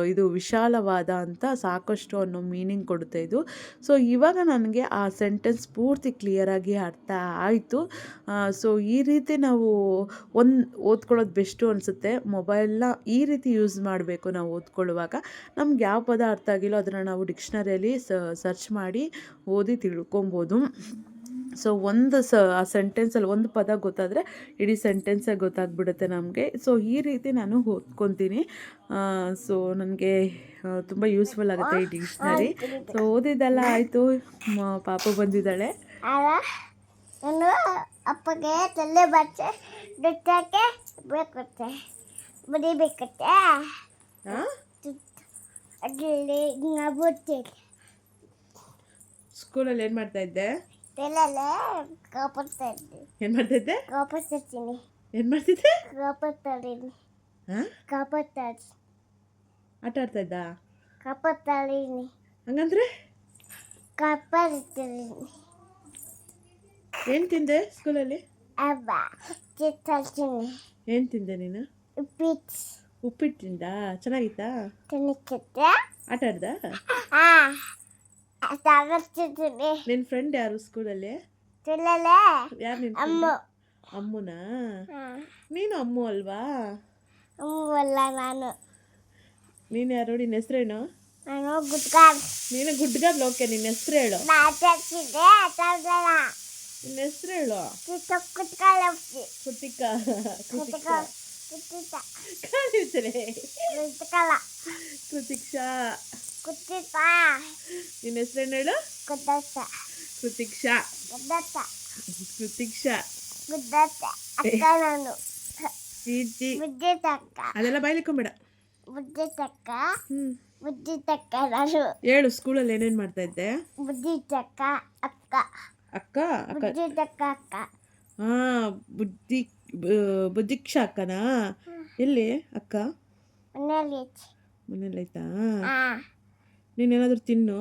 ಇದು ವಿಶಾಲವಾದ ಅಂತ ಸಾಕಷ್ಟು ಅನ್ನೋ ಮೀನಿಂಗ್ ಕೊಡುತ್ತೆ ಇದು. ಸೊ ಇವಾಗ ನನಗೆ ಆ ಸೆಂಟೆನ್ಸ್ ಪೂರ್ತಿ ಕ್ಲಿಯರಾಗಿ ಅರ್ಥ ಆಯಿತು. ಸೊ ಈ ರೀತಿ ನಾವು ಓದ್ಕೊಳ್ಳೋದು ಬೆಸ್ಟು ಅನಿಸುತ್ತೆ. ಮೊಬೈಲ್ನ ಈ ರೀತಿ ಯೂಸ್ ಮಾಡಬೇಕು ನಾವು ಓದ್ಕೊಳ್ಳುವಾಗ. ನಮ್ಗೆ ಯಾವ ಪದ ಅರ್ಥ ಆಗಿಲ್ಲೋ ಅದನ್ನು ನಾವು ಡಿಕ್ಷನರಿಯಲ್ಲಿ ಸರ್ಚ್ ಮಾಡಿ ಓದಿ ತಿಳ್ಕೊಬೋದು. ಸೊ ಆ ಸೆಂಟೆನ್ಸಲ್ಲಿ ಒಂದು ಪದ ಗೊತ್ತಾದರೆ ಇಡೀ ಸೆಂಟೆನ್ಸೇ ಗೊತ್ತಾಗ್ಬಿಡುತ್ತೆ ನಮಗೆ. ಸೊ ಈ ರೀತಿ ನಾನು ಓದ್ಕೊತೀನಿ. ಸೊ ನನಗೆ ತುಂಬ ಯೂಸ್ಫುಲ್ ಆಗುತ್ತೆ ಈ ಡಿಕ್ಷನರಿ. ಸೊ ಓದಿದ್ದೆಲ್ಲ ಆಯಿತು, ಪಾಪು ಬಂದಿದ್ದಾಳೆ. ನಾನು ಅಪ್ಪಗೆ ತಲೆ ಬಚ್ಚೆ ದುಡ್ಡಕ್ಕೆ ಬೇಕತ್ತೆ ಬರೀಬೇಕತ್ತೆ ಅದ್ರಲ್ಲಿ ಬುಡ್ತೀನಿ. ಸ್ಕೂಲಲ್ಲಿ ಏನು ಮಾಡ್ತಾ ಇದ್ದೆ? ತಲೆಯಲ್ಲೇ ಕಾಪಾಡ್ತಾ ಇದ್ದೆ. ಏನು ಮಾಡ್ತಾ ಇದ್ದೆ? ಕಾಪಾಡ್ತೀನಿ. ಏನು ಮಾಡ್ತಿದ್ದೆ? ಕಾಪಾಡ್ತಾಳೀನಿ. ಕಾಪಾಡ್ತಾಳೆ. ಆಟ ಆಡ್ತಾ ಇದ್ದ? ಕಾಪಾಡ್ತಾಳೀನಿ. ಹಂಗಂದ್ರೆ ಕಾಪಾಡ್ತೀನಿ. ಏನು ತಿಂದೆ ಸ್ಕೂಲಲ್ಲಿ? ಅಬ್ಬ ಚಿತ್ತಾಳ್ತೀನಿ. ಏನು ತಿಂದೆ ನೀನು? ಉಪ್ಪಿಟ್ಟು ತಿಂದ? ಚೆನ್ನಾಗಿತ್ತಾ? ತಿನ್ನಕ್ಕೆ ಆಟ ಆಡ್ದ? ತಗೊಳ್ತಿದ್ದೀನಿ. ನಿನ್ನ ಫ್ರೆಂಡ್ ಯಾರು ಸ್ಕೂಲಲ್ಲಿ? ತಿನ್ನಲೆ ಯಾರು ನಿನ್ನ ಅಮ್ಮ. ಅಮ್ಮನಾ? ನೀನು ಅಮ್ಮು ಅಲ್ವಾ? ಅಲ್ಲ, ನಾನು ನೀನು ಯಾರು? ನಿನ್ನ ಹೆಸ್ರೇನು? ನಾನು ಗುಡ್ಗಾರ್. ನೀನು ಗುಡ್ಗಾರ್. ಓಕೆ, ನಿನ್ನ ಹೆಸ್ರು ಹೇಳು. ಮಾತಾಡ್ತಿದ್ದೆ ನಿನ್ನ ಹೆಸ್ರು ಹೇಳು. ಕುಟ್ಕಾಲ ಕೃತಿಕ. ಕುಟ್ಕಾಲ ಕೃತಿಕ್ಷಾ. ಕುಟ್ಟಿತ. ನಿನ್ನ ಹೆಸ್ರೇನು ಹೇಳು? ಕುದ್ದಸ. ಕೃತಿಕ್ಷಾ. ಕುದ್ದಸ. ಕೃತಿಕ್ಷಾ, ಬುದ್ಧತ್ತೆ ಅಕ್ಕ ನಾನು ಚೀಚಿ, ಬುದ್ಧಿ ತಕ್ಕ ಅದೆಲ್ಲ ಬಾಯ್ಲಿಕ್ಕೊಂಬೇಡ. ಬುದ್ಧಿ ತಕ್ಕ ಹ್ಞೂ ಬುದ್ಧಿ ತಕ್ಕ ನಾನು ಹೇಳು, ಸ್ಕೂಲಲ್ಲಿ ಏನೇನು ಮಾಡ್ತಾ ಇದ್ದೆ? ಬುದ್ಧಿ ತಕ್ಕ ಅಕ್ಕ ಅಕ್ಕ ಅಕ್ಕ ಬುದ್ಧಿ ತಕ್ಕ ಅಕ್ಕ ಹಾಂ, ಬುದ್ಧಿಕ್ಷಾ ಅಕ್ಕನಾ? ಎಲ್ಲಿ ಅಕ್ಕ? ಮನೇಲಿ ಮನೇಲೈತಾ? ಹಾ ನೀನೇನಾದರೂ ತಿನ್ನು.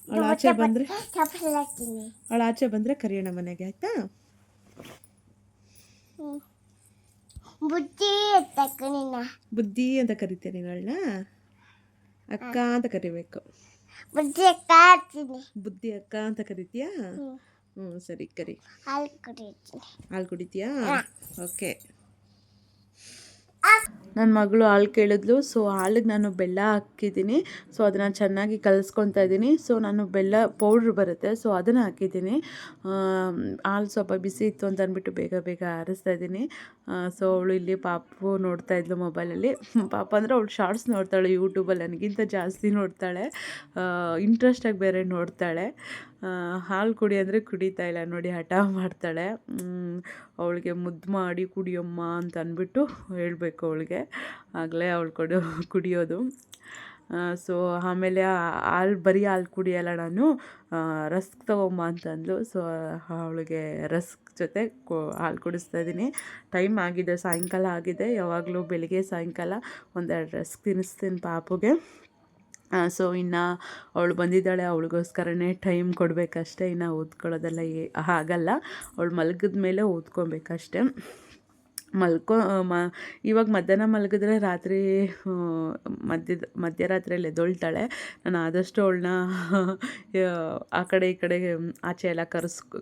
ಅವಳು ಆಚೆ ಬಂದರೆ ಚಪ್ಪಲಿ ಹಾಕ್ತೀನಿ ಅವಳು ಆಚೆ ಬಂದರೆ ಕರಿಯೋಣ ಮನೆಗೆ, ಆಯಿತಾ? ಬುದ್ಧಿ ತಕ್ಕ ನಿನ್ನ ಬುದ್ಧಿ ಅಂತ ಕರಿತೀನಿ ಅವಳನ್ನ, ಅಕ್ಕ ಅಂತ ಕರಿಬೇಕು. ಬುದ್ಧಿ ಅಕ್ಕ ಹಾಕ್ತೀನಿ ಬುದ್ಧಿ ಅಕ್ಕ ಅಂತ ಕರಿತೀಯಾ? ಹ್ಞೂ ಸರಿ, ಕರಿ. ಹಾಲು ಕುಡಿತೀನಿ ಹಾಲು ಕುಡಿತೀಯಾ? ಓಕೆ. ನನ್ನ ಮಗಳು ಹಾಲು ಕೇಳಿದ್ಲು. ಸೊ ಹಾಲಿಗೆ ನಾನು ಬೆಲ್ಲ ಹಾಕಿದ್ದೀನಿ. ಸೊ ಅದನ್ನು ಚೆನ್ನಾಗಿ ಕಲಿಸ್ಕೊತಾ ಇದ್ದೀನಿ. ಸೊ ನಾನು ಬೆಲ್ಲ ಪೌಡ್ರ್ ಬರುತ್ತೆ, ಸೊ ಅದನ್ನು ಹಾಕಿದ್ದೀನಿ. ಹಾಲು ಸ್ವಲ್ಪ ಬಿಸಿ ಇತ್ತು ಅಂತ ಅಂದ್ಬಿಟ್ಟು ಬೇಗ ಬೇಗ ಆರಿಸ್ತಾ ಇದ್ದೀನಿ. ಸೊ ಅವಳು ಇಲ್ಲಿ ಪಾಪು ನೋಡ್ತಾ ಇದ್ಲು ಮೊಬೈಲಲ್ಲಿ. ಪಾಪ ಅಂದರೆ ಅವಳು ಶಾರ್ಟ್ಸ್ ನೋಡ್ತಾಳೆ ಯೂಟ್ಯೂಬಲ್ಲಿ, ನನಗಿಂತ ಜಾಸ್ತಿ ನೋಡ್ತಾಳೆ, ಇಂಟ್ರೆಸ್ಟಾಗಿ ಬೇರೆ ನೋಡ್ತಾಳೆ. ಹಾಲು ಕುಡಿ ಅಂದರೆ ಕುಡಿತಾ ಇಲ್ಲ ನೋಡಿ, ಹಠ ಮಾಡ್ತಾಳೆ. ಅವಳಿಗೆ ಮುದ್ದು ಮಾಡಿ ಕುಡಿಯಮ್ಮ ಅಂತ ಅಂದ್ಬಿಟ್ಟು ಹೇಳಬೇಕು ಅವಳಿಗೆ, ಆಗಲೇ ಅವಳು ಕುಡಿಯೋದು. ಸೊ ಆಮೇಲೆ ಹಾಲು ಬರೀ ಹಾಲು ಕುಡಿಯಲ್ಲ ನಾನು, ರಸ್ಕ್ ತೊಗೊಂಬ ಅಂತಂದ್ಲು. ಸೊ ಅವಳಿಗೆ ರಸ್ಕ್ ಜೊತೆ ಹಾಲು ಕುಡಿಸ್ತಾ ಇದ್ದೀನಿ. ಟೈಮ್ ಆಗಿದೆ, ಸಾಯಂಕಾಲ ಆಗಿದೆ. ಯಾವಾಗಲೂ ಬೆಳಿಗ್ಗೆ ಸಾಯಂಕಾಲ ಒಂದೆರಡು ರಸ್ಕ್ ತಿನ್ನಿಸ್ತೀನಿ ಪಾಪುಗೆ. ಸೊ ಇನ್ನು ಅವಳು ಬಂದಿದ್ದಾಳೆ, ಅವಳಿಗೋಸ್ಕರನೇ ಟೈಮ್ ಕೊಡಬೇಕಷ್ಟೆ. ಇನ್ನು ಓದ್ಕೊಳ್ಳೋದೆಲ್ಲ ಆಗಲ್ಲ, ಅವಳು ಮಲಗಿದ ಮೇಲೆ ಓದ್ಕೊಬೇಕಷ್ಟೆ. ಇವಾಗ ಮಧ್ಯಾಹ್ನ ಮಲಗಿದ್ರೆ ರಾತ್ರಿ ಮಧ್ಯರಾತ್ರಿಯಲ್ಲಿ ಎದ್ದೊಳ್ತಾಳೆ. ನಾನು ಆದಷ್ಟು ಅವಳನ್ನ ಆ ಕಡೆ ಈ ಕಡೆ ಆಚೆ ಎಲ್ಲ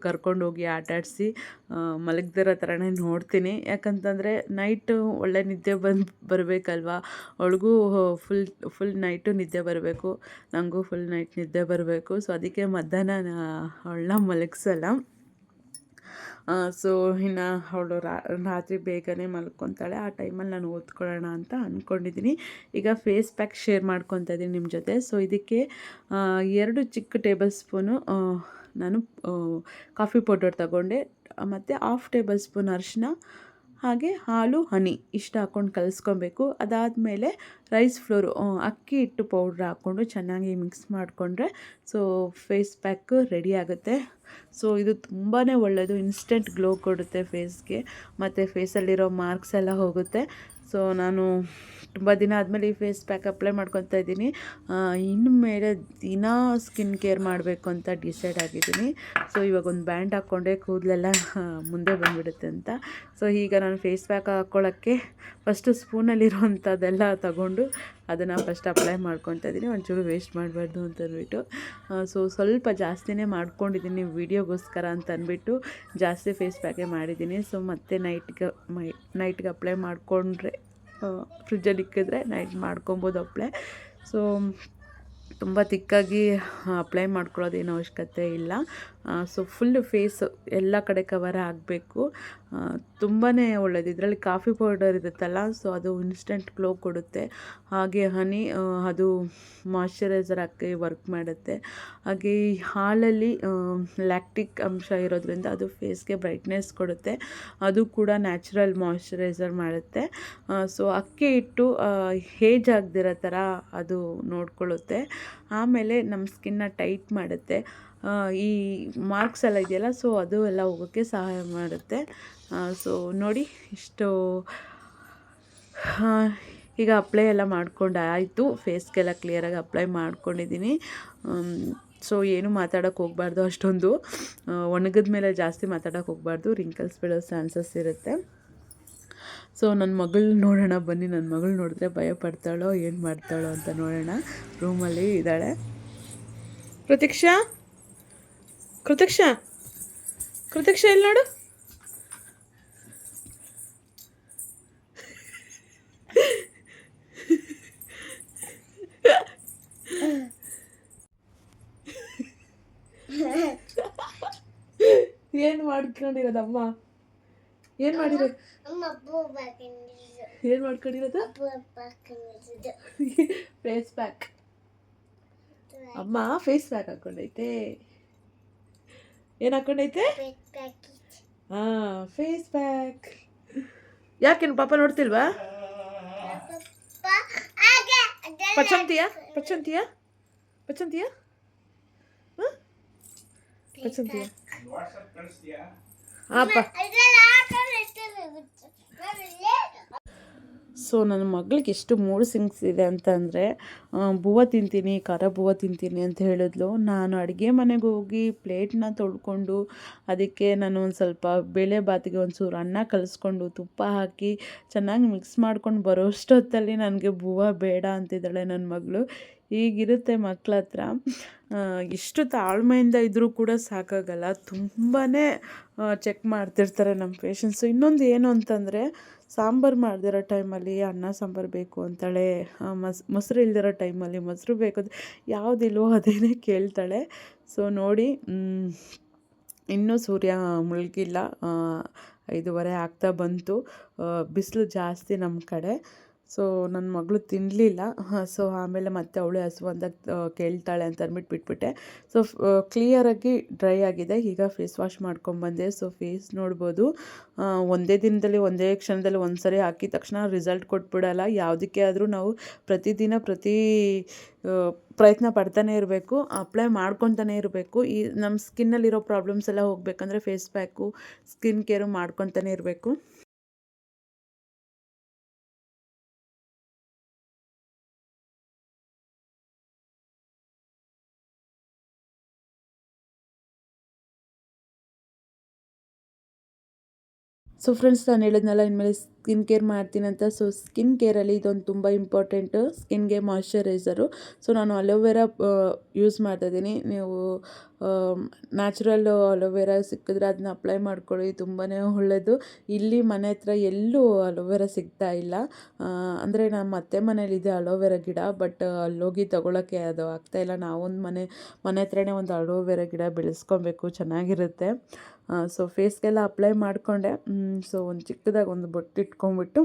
ಕರ್ಕೊಂಡೋಗಿ ಆಟಾಡಿಸಿ ಮಲಗ್ದಿರೋ ಥರನೇ ನೋಡ್ತೀನಿ. ಯಾಕಂತಂದರೆ ನೈಟು ಒಳ್ಳೆ ನಿದ್ದೆ ಬರಬೇಕಲ್ವ, ಅವಳಿಗೂ ಫುಲ್ ನೈಟು ನಿದ್ದೆ ಬರಬೇಕು, ನನಗೂ ಫುಲ್ ನೈಟ್ ನಿದ್ದೆ ಬರಬೇಕು. ಸೊ ಅದಕ್ಕೆ ಮಧ್ಯಾಹ್ನ ಅವಳನ್ನ ಮಲಗಿಸಲ್ಲ. ಸೊ ಇನ್ನು ಅವಳು ರಾತ್ರಿ ಬೇಗನೆ ಮಲ್ಕೊತಾಳೆ. ಆ ಟೈಮಲ್ಲಿ ನಾನು ಓದ್ಕೊಳ್ಳೋಣ ಅಂತ ಅಂದ್ಕೊಂಡಿದ್ದೀನಿ. ಈಗ ಫೇಸ್ ಪ್ಯಾಕ್ ಶೇರ್ ಮಾಡ್ಕೊತಾ ಇದ್ದೀನಿ ನಿಮ್ಮ ಜೊತೆ. ಸೊ ಇದಕ್ಕೆ 2 ಚಿಕ್ಕ ಟೇಬಲ್ ಸ್ಪೂನು ನಾನು ಕಾಫಿ ಪೌಡರ್ ತಗೊಂಡೆ, ಮತ್ತು 1/2 ಟೇಬಲ್ ಸ್ಪೂನ್ ಅರಿಶಿನ, ಹಾಗೆ ಹಾಲು, ಹನಿ ಇಷ್ಟು ಹಾಕ್ಕೊಂಡು ಕಲಿಸ್ಕೊಬೇಕು. ಅದಾದಮೇಲೆ ರೈಸ್ ಫ್ಲೋರು, ಅಕ್ಕಿ ಹಿಟ್ಟು ಪೌಡ್ರ್ ಹಾಕ್ಕೊಂಡು ಚೆನ್ನಾಗಿ ಮಿಕ್ಸ್ ಮಾಡಿಕೊಂಡ್ರೆ ಸೊ ಫೇಸ್ ಪ್ಯಾಕ್ ರೆಡಿ ಆಗುತ್ತೆ. ಸೊ ಇದು ತುಂಬಾ ಒಳ್ಳೆಯದು, ಇನ್ಸ್ಟೆಂಟ್ ಗ್ಲೋ ಕೊಡುತ್ತೆ ಫೇಸ್ಗೆ, ಮತ್ತು ಫೇಸಲ್ಲಿರೋ ಮಾರ್ಕ್ಸ್ ಎಲ್ಲ ಹೋಗುತ್ತೆ. ಸೊ ನಾನು ತುಂಬ ದಿನ ಆದಮೇಲೆ ಈ ಫೇಸ್ ಪ್ಯಾಕ್ ಅಪ್ಲೈ ಮಾಡ್ಕೊತಾ ಇದ್ದೀನಿ. ಇನ್ನು ಮೇಲೆ ದಿನ ಸ್ಕಿನ್ ಕೇರ್ ಮಾಡಬೇಕು ಅಂತ ಡಿಸೈಡ್ ಆಗಿದ್ದೀನಿ. ಸೊ ಇವಾಗ ಒಂದು ಬ್ಯಾಂಡ್ ಹಾಕ್ಕೊಂಡೆ ಕೂದಲೆಲ್ಲ ಮುಂದೆ ಬಂದುಬಿಡುತ್ತೆ ಅಂತ. ಸೊ ಈಗ ನಾನು ಫೇಸ್ ಪ್ಯಾಕ್ ಹಾಕ್ಕೊಳ್ಳೋಕ್ಕೆ ಫಸ್ಟು ಸ್ಪೂನಲ್ಲಿರೋವಂಥದ್ದೆಲ್ಲ ತಗೊಂಡು ಅದನ್ನು ಫಸ್ಟ್ ಅಪ್ಲೈ ಮಾಡ್ಕೊತಾ ಇದ್ದೀನಿ, ಒಂಚೂರು ವೇಸ್ಟ್ ಮಾಡಬಾರ್ದು ಅಂತ ಅಂದ್ಬಿಟ್ಟು. ಸೊ ಸ್ವಲ್ಪ ಜಾಸ್ತಿನೇ ಮಾಡ್ಕೊಂಡಿದ್ದೀನಿ ವೀಡಿಯೋಗೋಸ್ಕರ ಅಂತ ಅಂದ್ಬಿಟ್ಟು ಜಾಸ್ತಿ ಫೇಸ್ ಪ್ಯಾಕೇ ಮಾಡಿದ್ದೀನಿ. ಸೊ ಮತ್ತೆ ನೈಟ್ಗೆ ಅಪ್ಲೈ ಮಾಡಿಕೊಂಡ್ರೆ ಫ್ರಿಜ್ಜಲ್ಲಿ ಇಕ್ಕಿದ್ರೆ ನೈಟ್ ಮಾಡ್ಕೊಬೋದು ಅಪ್ಲೈ. ಸೊ ತುಂಬ ತಿಕ್ಕಾಗಿ ಅಪ್ಲೈ ಮಾಡ್ಕೊಳ್ಳೋದೇನು ಅವಶ್ಯಕತೆ ಇಲ್ಲ. ಸೊ ಫುಲ್ಲು ಫೇಸು ಎಲ್ಲ ಕಡೆ ಕವರ್ ಆಗಬೇಕು, ತುಂಬಾ ಒಳ್ಳೆಯದು. ಇದರಲ್ಲಿ ಕಾಫಿ ಪೌಡರ್ ಇರುತ್ತಲ್ಲ, ಸೊ ಅದು ಇನ್ಸ್ಟೆಂಟ್ ಗ್ಲೋ ಕೊಡುತ್ತೆ. ಹಾಗೆ ಹನಿ ಅದು ಮಾಯ್ಶ್ಚರೈಸರ್ ಹಾಕಿ ವರ್ಕ್ ಮಾಡುತ್ತೆ. ಹಾಗೆ ಈ ಹಾಲಲ್ಲಿ ಲ್ಯಾಕ್ಟಿಕ್ ಅಂಶ ಇರೋದ್ರಿಂದ ಅದು ಫೇಸ್ಗೆ ಬ್ರೈಟ್ನೆಸ್ ಕೊಡುತ್ತೆ, ಅದು ಕೂಡ ನ್ಯಾಚುರಲ್ ಮಾಯ್ಶ್ಚರೈಸರ್ ಮಾಡುತ್ತೆ. ಸೊ ಅಕ್ಕಿ ಹಿಟ್ಟು ಹೇಜ್ ಆಗದಿರೋ ಥರ ಅದು ನೋಡ್ಕೊಳ್ಳುತ್ತೆ. ಆಮೇಲೆ ನಮ್ಮ ಸ್ಕಿನ್ನ ಟೈಟ್ ಮಾಡುತ್ತೆ, ಈ ಮಾರ್ಕ್ಸ್ ಎಲ್ಲ ಇದೆಯಲ್ಲ, ಸೊ ಅದು ಎಲ್ಲ ಹೋಗೋಕ್ಕೆ ಸಹಾಯ ಮಾಡುತ್ತೆ. ಸೊ ನೋಡಿ ಇಷ್ಟು ಈಗ ಅಪ್ಲೈ ಎಲ್ಲ ಮಾಡ್ಕೊಂಡು ಆಯಿತು, ಫೇಸ್ಗೆಲ್ಲ ಕ್ಲಿಯರಾಗಿ ಅಪ್ಲೈ ಮಾಡ್ಕೊಂಡಿದ್ದೀನಿ. ಸೊ ಏನು ಮಾತಾಡೋಕ್ಕೆ ಹೋಗಬಾರ್ದು, ಅಷ್ಟೊಂದು ಒಣಗಿದ ಮೇಲೆ ಜಾಸ್ತಿ ಮಾತಾಡೋಕ್ಕೆ ಹೋಗಬಾರ್ದು, ರಿಂಕಲ್ಸ್ ಬೀಳೋ ಚಾನ್ಸಸ್ ಇರುತ್ತೆ. ಸೊ ನನ್ನ ಮಗಳು ನೋಡೋಣ ಬನ್ನಿ, ನನ್ನ ಮಗಳು ನೋಡಿದ್ರೆ ಭಯ ಪಡ್ತಾಳೋ ಏನು ಮಾಡ್ತಾಳೋ ಅಂತ ನೋಡೋಣ. ರೂಮಲ್ಲಿ ಇದ್ದಾಳೆ. ಕೃತಿಕ್ಷಾ ಎಲ್ಲಿ ನೋಡು. ಏನು ಮಾಡ್ಕೊಂಡಿರೋದಮ್ಮ, ಏನು ಮಾಡಿರೋದು, ಏನು ಮಾಡ್ಕೊಂಡಿರೋದು? Face pack. ಅಮ್ಮ ಫೇಸ್ ಪ್ಯಾಕ್ ಹಾಕ್ಕೊಂಡೈತೆ. ಏನು ಹಾಕೊಂಡೈತೆ? ಪ್ಯಾಕೆಟ್ ಹಾಂ, ಫೇಸ್ ಪ್ಯಾಕ್. ಯಾಕೇನು ಪಾಪ ನೋಡ್ತಿಲ್ವಾ? ಪಚ್ಚಂತಿಯಾ ಪಚ್ಚಂತಿಯಾ ಪಚ್ಚಂತಿಯಾ ಹಾಂ ಪಚ್ಚಂತಿಯಾ ಹಾಪ. ಸೊ ನನ್ನ ಮಗಳಿಗೆ ಎಷ್ಟು ಮೂಡ್ ಸಿಂಗ್ಸ್ ಇದೆ ಅಂತಂದರೆ ಬೂವ ತಿಂತೀನಿ, ಖಾರ ಬೂವ ತಿಂತೀನಿ ಅಂತ ಹೇಳಿದ್ಲು. ನಾನು ಅಡುಗೆ ಮನೆಗೆ ಹೋಗಿ ಪ್ಲೇಟ್ನ ತೊಳ್ಕೊಂಡು ಅದಕ್ಕೆ ನಾನು ಒಂದು ಸ್ವಲ್ಪ ಬೇಳೆ ಬಾತಿಗೆ ಒಂಚೂರು ಅನ್ನ ಕಲಿಸ್ಕೊಂಡು ತುಪ್ಪ ಹಾಕಿ ಚೆನ್ನಾಗಿ ಮಿಕ್ಸ್ ಮಾಡ್ಕೊಂಡು ಬರೋಷ್ಟೊತ್ತಲ್ಲಿ ನನಗೆ ಬೂವ ಬೇಡ ಅಂತಿದ್ದಾಳೆ ನನ್ನ ಮಗಳು. ಹೀಗಿರುತ್ತೆ ಮಕ್ಳ ಹತ್ರ. ಎಷ್ಟು ತಾಳ್ಮೆಯಿಂದ ಇದ್ದರೂ ಕೂಡ ಸಾಕಾಗಲ್ಲ. ತುಂಬಾ ಚೆಕ್ ಮಾಡ್ತಿರ್ತಾರೆ ನಮ್ಮ ಪೇಷಂಟ್ಸು. ಇನ್ನೊಂದು ಏನು ಅಂತಂದರೆ, ಸಾಂಬಾರು ಮಾಡ್ದಿರೋ ಟೈಮಲ್ಲಿ ಅನ್ನ ಸಾಂಬಾರು ಬೇಕು ಅಂತಾಳೆ, ಮೊಸರು ಇಲ್ದಿರೋ ಟೈಮಲ್ಲಿ ಮೊಸರು ಬೇಕು ಅಂತ ಯಾವುದಿಲ್ವೋ ಅದೇನೇ ಕೇಳ್ತಾಳೆ. ಸೊ ನೋಡಿ, ಇನ್ನೂ ಸೂರ್ಯ ಮುಳುಗಿಲ್ಲ, 5:30 ಆಗ್ತಾ ಬಂತು. ಬಿಸಿಲು ಜಾಸ್ತಿ ನಮ್ಮ ಕಡೆ. ಸೊ ನನ್ನ ಮಗಳು ತಿನ್ನಲಿಲ್ಲ. ಸೊ ಆಮೇಲೆ ಮತ್ತೆ ಅವಳೇ ಹಸಿವು ಅಂದಾಗ ಕೇಳ್ತಾಳೆ ಅಂತ ಅಂದ್ಬಿಟ್ಟು ಬಿಟ್ಬಿಟ್ಟೆ. ಸೊ ಕ್ಲಿಯರಾಗಿ ಡ್ರೈ ಆಗಿದೆ. ಈಗ ಫೇಸ್ ವಾಶ್ ಮಾಡ್ಕೊಂಬಂದೆ. ಸೊ ಫೇಸ್ ನೋಡ್ಬೋದು, ಒಂದೇ ದಿನದಲ್ಲಿ ಒಂದೇ ಕ್ಷಣದಲ್ಲಿ ಒಂದು ಸರಿ ಹಾಕಿದ ತಕ್ಷಣ ರಿಸಲ್ಟ್ ಕೊಟ್ಬಿಡಲ್ಲ. ಯಾವುದಕ್ಕೆ ಆದರೂ ನಾವು ಪ್ರತಿದಿನ ಪ್ರಯತ್ನ ಪಡ್ತಾನೆ ಇರಬೇಕು, ಅಪ್ಲೈ ಮಾಡ್ಕೊತಾನೆ ಇರಬೇಕು. ಈ ನಮ್ಮ ಸ್ಕಿನ್ನಲ್ಲಿರೋ ಪ್ರಾಬ್ಲಮ್ಸ್ ಎಲ್ಲ ಹೋಗಬೇಕಂದ್ರೆ ಫೇಸ್ ಪ್ಯಾಕು, ಸ್ಕಿನ್ ಕೇರು ಮಾಡ್ಕೊತಾನೆ ಇರಬೇಕು. ಸೊ ಫ್ರೆಂಡ್ಸ್, ನಾನು ಹೇಳಿದ್ನಲ್ಲ ಇನ್ಮೇಲೆ ಸ್ಕಿನ್ ಕೇರ್ ಮಾಡ್ತೀನಿ ಅಂತ. ಸೊ ಸ್ಕಿನ್ ಕೇರಲ್ಲಿ ಇದೊಂದು ತುಂಬ ಇಂಪಾರ್ಟೆಂಟು, ಸ್ಕಿನ್ಗೆ ಮಾಯ್ಶ್ಚರೈಸರು. ಸೊ ನಾನು ಅಲೋವೆರಾ ಯೂಸ್ ಮಾಡ್ತಾಯಿದ್ದೀನಿ. ನೀವು ನ್ಯಾಚುರಲ್ ಅಲೋವೆರಾ ಸಿಕ್ಕಿದ್ರೆ ಅದನ್ನ ಅಪ್ಲೈ ಮಾಡ್ಕೊಳ್ಳಿ, ತುಂಬಾ ಒಳ್ಳೆಯದು. ಇಲ್ಲಿ ಮನೆ ಹತ್ರ ಎಲ್ಲೂ ಅಲೋವೆರಾ ಸಿಗ್ತಾ ಇಲ್ಲ. ಅಂದರೆ ನಮ್ಮ ಅತ್ತೆ ಮನೇಲಿದೆ ಅಲೋವೆರಾ ಗಿಡ, ಬಟ್ ಅಲ್ಲೋಗಿ ತೊಗೊಳಕ್ಕೆ ಅದು ಆಗ್ತಾಯಿಲ್ಲ. ನಾವೊಂದು ಮನೆ ಹತ್ರನೇ ಒಂದು ಅಲೋವೆರಾ ಗಿಡ ಬೆಳೆಸ್ಕೊಬೇಕು, ಚೆನ್ನಾಗಿರುತ್ತೆ. ಸೊ ಫೇಸ್ಗೆಲ್ಲ ಅಪ್ಲೈ ಮಾಡಿಕೊಂಡೆ. ಸೊ ಒಂದು ಚಿಕ್ಕದಾಗಿ ಒಂದು ಬೊಟ್ಟು ಇಟ್ಕೊಂಡ್ಬಿಟ್ಟು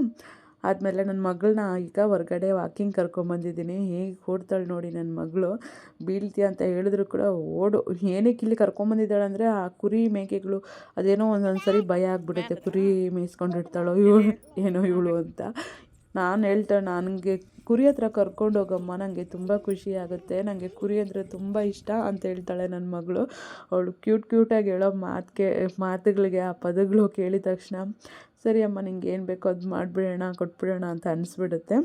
ಆದಮೇಲೆ ನನ್ನ ಮಗಳನ್ನ ಈಗ ಹೊರ್ಗಡೆ ವಾಕಿಂಗ್ ಕರ್ಕೊಂಬಂದಿದ್ದೀನಿ. ಹೇಗೆ ಓಡ್ತಾಳೆ ನೋಡಿ ನನ್ನ ಮಗಳು. ಬೀಳ್ತೀಯ ಅಂತ ಹೇಳಿದ್ರು ಕೂಡ ಓಡು. ಏನಕ್ಕೆ ಇಲ್ಲಿ ಕರ್ಕೊಂಬಂದಿದ್ದಾಳೆ ಅಂದರೆ, ಆ ಕುರಿ ಮೇಕೆಗಳು ಅದೇನೋ ಒಂದೊಂದು ಸರಿ ಭಯ ಆಗಿಬಿಡುತ್ತೆ, ಕುರಿ ಮೇಯಿಸ್ಕೊಂಡಿರ್ತಾಳೋ ಇವಳು ಅಂತ. ನಾನು ಹೇಳ್ತಾಳೆ, ನನಗೆ ಕುರಿ ಹತ್ರ ಕರ್ಕೊಂಡೋಗಮ್ಮ, ನನಗೆ ತುಂಬ ಖುಷಿ ಆಗುತ್ತೆ, ನನಗೆ ಕುರಿ ಅಂದರೆ ತುಂಬ ಇಷ್ಟ ಅಂತ ಹೇಳ್ತಾಳೆ ನನ್ನ ಮಗಳು. ಅವಳು ಕ್ಯೂಟಾಗಿ ಹೇಳೋ ಮಾತುಗಳಿಗೆ, ಆ ಪದಗಳು ಕೇಳಿದ ತಕ್ಷಣ ಸರಿ ಅಮ್ಮ, ನಿಂಗೆ ಏನು ಬೇಕೋ ಅದು ಮಾಡಿಬಿಡೋಣ, ಕೊಟ್ಬಿಡೋಣ ಅಂತ ಅನಿಸ್ಬಿಡುತ್ತೆ.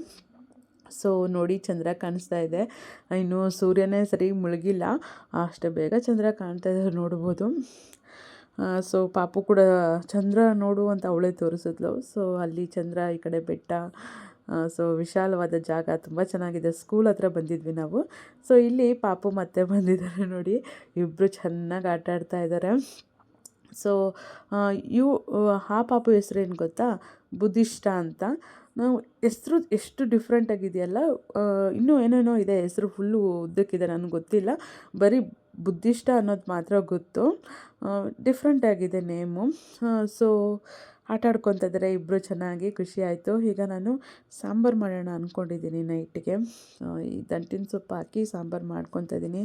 ಸೊ ನೋಡಿ, ಚಂದ್ರ ಕಾಣಿಸ್ತಾ ಇದೆ. ಇನ್ನು ಸೂರ್ಯನೇ ಸರಿ ಮುಳುಗಿಲ್ಲ, ಅಷ್ಟೇ ಬೇಗ ಚಂದ್ರ ಕಾಣ್ತಾ ಇದೆ ನೋಡ್ಬೋದು. ಸೊ ಪಾಪು ಕೂಡ ಚಂದ್ರ ನೋಡು ಅಂತ ಅವಳೇ ತೋರಿಸಿದ್ಲು. ಸೊ ಅಲ್ಲಿ ಚಂದ್ರ, ಈ ಕಡೆ ಬೆಟ್ಟ. ಸೊ ವಿಶಾಲವಾದ ಜಾಗ, ತುಂಬ ಚೆನ್ನಾಗಿದೆ. ಸ್ಕೂಲ್ ಹತ್ರ ಬಂದಿದ್ವಿ ನಾವು. ಸೊ ಇಲ್ಲಿ ಪಾಪು ಮತ್ತೆ ಬಂದಿದ್ದಾರೆ ನೋಡಿ, ಇಬ್ಬರು ಚೆನ್ನಾಗಿ ಆಟ ಆಡ್ತಾ ಇದ್ದಾರೆ. ಸೊ ಆ ಪಾಪು ಹೆಸ್ರೇನು ಗೊತ್ತಾ, ಬುದ್ಧಿಷ್ಟ ಅಂತ. ನಾವು ಹೆಸ್ರು ಎಷ್ಟು ಡಿಫ್ರೆಂಟಾಗಿದೆಯಲ್ಲ. ಇನ್ನೂ ಏನೇನೋ ಇದೆ ಹೆಸರು, ಫುಲ್ಲು ಉದ್ದಕ್ಕಿದೆ, ನನಗೆ ಗೊತ್ತಿಲ್ಲ. ಬರೀ ಬುದ್ಧಿಷ್ಟ ಅನ್ನೋದು ಮಾತ್ರ ಗೊತ್ತು. ಡಿಫ್ರೆಂಟಾಗಿದೆ ನೇಮು. ಸೊ ಆಟ ಆಡ್ಕೊತಾ ಇದ್ದಾರೆ ಇಬ್ಬರು, ಚೆನ್ನಾಗಿ ಖುಷಿ ಆಯಿತು. ಈಗ ನಾನು ಸಾಂಬಾರು ಮಾಡೋಣ ಅಂದ್ಕೊಂಡಿದ್ದೀನಿ ನೈಟಿಗೆ. ಈ ದಂಟಿನ ಸೊಪ್ಪು ಹಾಕಿ ಸಾಂಬಾರು ಮಾಡ್ಕೊತಾ ಇದ್ದೀನಿ.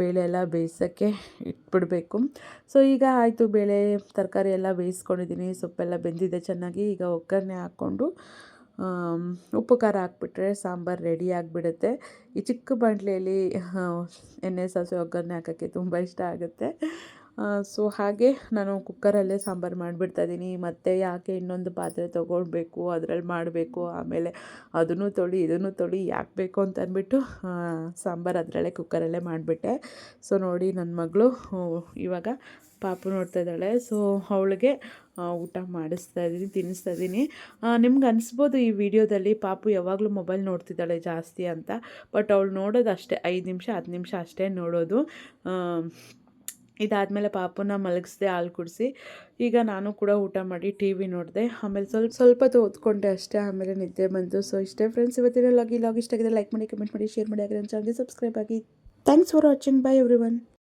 ಬೇಳೆ ಎಲ್ಲ ಬೇಯಿಸೋಕ್ಕೆ ಇಟ್ಬಿಡಬೇಕು. ಸೊ ಈಗ ಆಯಿತು, ಬೇಳೆ ತರಕಾರಿ ಎಲ್ಲ ಬೇಯಿಸ್ಕೊಂಡಿದ್ದೀನಿ, ಸೊಪ್ಪೆಲ್ಲ ಬೆಂದಿದೆ ಚೆನ್ನಾಗಿ. ಈಗ ಒಗ್ಗರಣೆ ಹಾಕ್ಕೊಂಡು ಉಪ್ಪು ಖಾರ ಹಾಕ್ಬಿಟ್ರೆ ಸಾಂಬಾರು ರೆಡಿ ಆಗಿಬಿಡುತ್ತೆ. ಈ ಚಿಕ್ಕ ಬಾಣಲೆಯಲ್ಲಿ ಎಣ್ಣೆ ಸಾಸಿವೆ ಒಗ್ಗರಣೆ ಹಾಕೋಕ್ಕೆ ತುಂಬ ಇಷ್ಟ ಆಗುತ್ತೆ. ಸೊ ಹಾಗೆ ನಾನು ಕುಕ್ಕರಲ್ಲೇ ಸಾಂಬಾರು ಮಾಡಿಬಿಡ್ತಾಯಿದ್ದೀನಿ. ಮತ್ತು ಯಾಕೆ ಇನ್ನೊಂದು ಪಾತ್ರೆ ತೊಗೊಳ್ಬೇಕು, ಅದರಲ್ಲಿ ಮಾಡಬೇಕು, ಆಮೇಲೆ ಅದನ್ನು ತೊಳಿ ಇದನ್ನು ತೊಳಿ ಯಾಕೆ ಬೇಕು ಅಂತ ಅಂದ್ಬಿಟ್ಟು ಸಾಂಬಾರು ಅದರಲ್ಲೇ ಕುಕ್ಕರಲ್ಲೇ ಮಾಡಿಬಿಟ್ಟೆ. ಸೊ ನೋಡಿ, ನನ್ನ ಮಗಳು ಇವಾಗ ಪಾಪು ನೋಡ್ತಾ ಇದ್ದಾಳೆ. ಸೊ ಅವಳಿಗೆ ಊಟ ಮಾಡಿಸ್ತಾ ಇದ್ದೀನಿ, ತಿನ್ನಿಸ್ತಾ ಇದ್ದೀನಿ. ನಿಮ್ಗೆ ಅನಿಸ್ಬೋದು ಈ ವಿಡಿಯೋದಲ್ಲಿ ಪಾಪು ಯಾವಾಗಲೂ ಮೊಬೈಲ್ ನೋಡ್ತಿದ್ದಾಳೆ ಜಾಸ್ತಿ ಅಂತ. ಬಟ್ ಅವಳು ನೋಡೋದು ಅಷ್ಟೇ 5 ನಿಮಿಷ 10 ನಿಮಿಷ ಅಷ್ಟೇ ನೋಡೋದು. ಇದಾದಮೇಲೆ ಪಾಪುನ ಮಲಗಿಸ್ದೆ, ಹಾಲು ಕುಡಿಸಿ ಈಗ ನಾನು ಕೂಡ ಊಟ ಮಾಡಿ ಟಿ ವಿ ನೋಡಿದೆ. ಆಮೇಲೆ ಸ್ವಲ್ಪ ಓದ್ಕೊಂಡೆ ಅಷ್ಟೇ, ಆಮೇಲೆ ನಿದ್ದೆ ಬಂತು. ಸೊ ಇಷ್ಟೇ ಫ್ರೆಂಡ್ಸ್, ಇವತ್ತಿನ ಲಾಗ್ ಇಷ್ಟ ಆಗಿದೆ ಲೈಕ್ ಮಾಡಿ, ಕಮೆಂಟ್ ಮಾಡಿ, ಶೇರ್ ಮಾಡಿ, ಹಾಗೆ ನನ್ನ ಚಾನಲ್ಗೆ ಸಬ್ಸ್ಕ್ರೈಬ್ ಆಗಿ. Thanks for watching. By everyone.